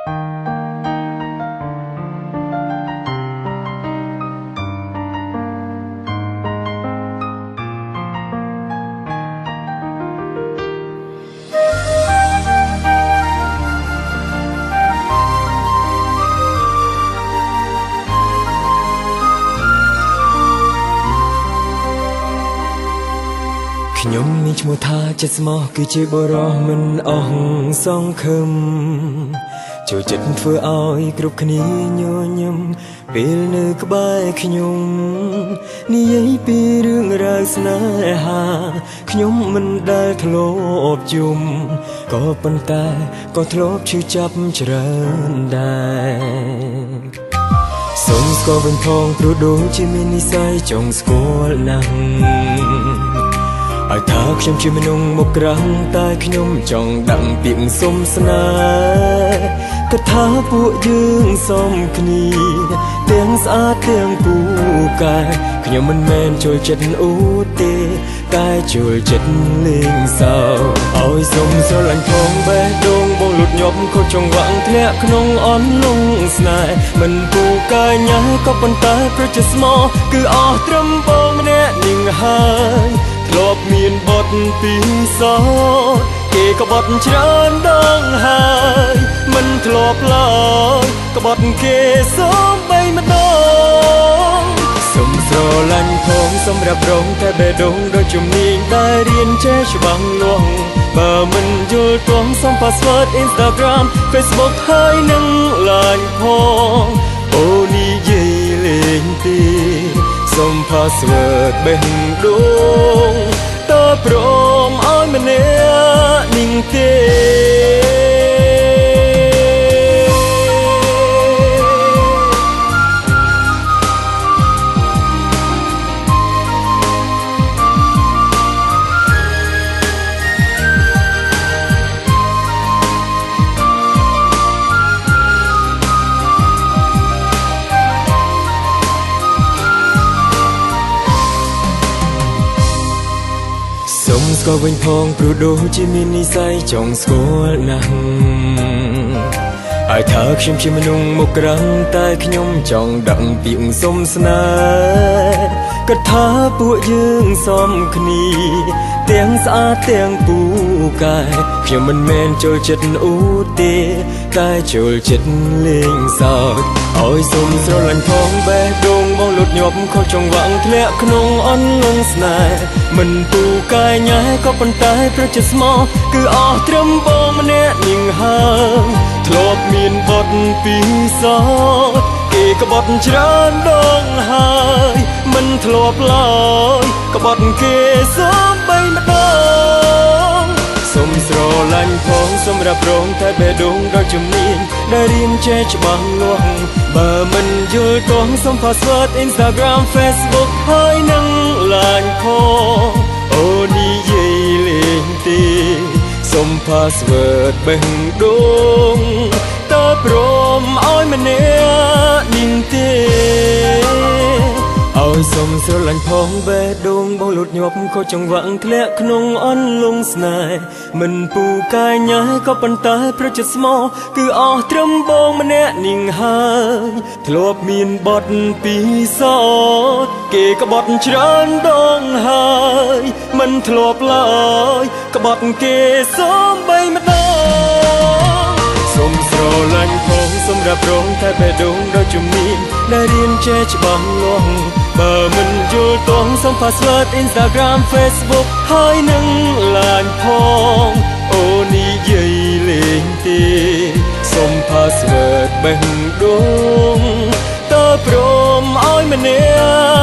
ខ្ញុំមានឈ្មោះថាចិត្តស្មោះគឺជាបរិសុទ្ធមិនអស់សង្ឃឹមចូលចិត្តធ្វើឲ្យគ្រប់គ្នាញញឹមពេលនៅក្បែរខ្ញុំនិយាយពីរឿងរ៉ាវស្នេហាខ្ញុំមិនដែលធ្លាប់ជុំក៏ប៉ុន្តែក៏ធ្លាប់ឈឺចាប់ច្រើនដែរសូមស្គាល់វិញផងព្រោះដូចជាមាននិស្ស័យចង់ស្គាល់ណាស់ឲ្យថាខ្ញុំជាមនុស្សមកក្រាំងតែខ្ញុំចង់ដឹងពាក្យសុំស្នេហ៍គិតថាពួកយើងសមគ្នាទាំងស្អាតទាំងពូកែខ្ញុំមិនមែនចូលចិត្តអ៊ូទេតែចូលចិត្តលេងសើចឲ្យសុំស្រឡាញ់ផងបេះដូងបងលុតញាប់ខុសចង្វាក់ធ្លាក់ក្នុងអន្លង់ស្នេហ៍មិនពូកែញ៉ាក៏ប៉ុន្តែប្រជិតស្មោះគឺអស់ត្រឹមបងម្នាក់នឹងហើយធ្លាប់មានបទពិសោធន៍គេក៏បត់ច្រើនដងហើយមិនធ្លាប់ឡើយក៏បត់គេសូមបីម្ដងសុំស្រឡាញ់ផងសម្រាប់រងតែបេះដូងដូចជំនាញដែលរៀនចេះច្បាស់លាស់បើមិនយល់ទាស់សុំ password Instagram Facebook ហើយនឹង LINE ផងអូនិយាយលេងទេសុំ password បេះដូងតើព្រមឲ្យម្នាក់នឹងទេសុំស្គាល់វិញផងព្រោះដូចជាមាននិស្ស័យចង់ស្គាល់ណាស់ឲ្យថាខ្ញុំជាមនុស្សមកក្រាំងតែខ្ញុំចង់ដឹងពាក្យសុំស្នេហ៍គិតថាពួកយើងសមគ្នាទាំងស្អាតទាំងពូកែខ្ញុំមិនមែនចូលចិត្តអ៊ូទេតែចូលចិត្តលេងសើចឲ្យសុំស្រឡាញ់ផងបេះដូងបងលុតញាប់ខុសចង្វាក់ធ្លាក់ក្នុងអន្លង់ស្នេហ៍មិនពូកែញ៉ែក៏ប៉ុន្តែប្រជិតស្មោះគឺអស់ត្រឹមបងម្នាក់នឹងហើយធ្លាប់មានបទពិសោធន៍គេក៏បត់ច្រើនដងហើយមិនធ្លាប់ឡើយក៏បត់គេសូមបីម្ដងសុំស្រឡាញ់ផងសម្រាប់រងតែបេះដូងដ៏ជំនាញដែលរៀនចេះច្បាស់លាស់បើមិនយល់ទាស់សុំ password Instagram Facebook ហើយនឹង LINE ផងអូនិយាយលេងទេសុំ password បេះដូងតើព្រមឲ្យម្នាក់នឹងទេឲ្យសុំស្រឡាញ់ផងបេះដូងបងលុតញាប់ខុសចង្វាក់ធ្លាក់ក្នុងអន្លង់ស្នេហ៍មិនពូកែញ៉ែក៏ប៉ុន្តែប្រជិតស្មោះគឺអស់ត្រឹមបងម្នាក់នឹងហើយធ្លាប់មានបទពិសោធន៍គេក៏បត់ច្រើនដងហើយមិនធ្លាប់ឡើយក៏បត់គេសូមបីម្ដងសុំស្រឡាញ់ផងសម្រាប់រងតែបេះដូងដ៏ជំនាញដែលរៀនចេះច្បាស់លាស់បើមិនយល់ទាស់សុំ password Instagram Facebook ហើយនឹង LINE ផងអូនិយាយលេងទេសុំ password បេះដូងតើព្រមឲ្យម្នាក់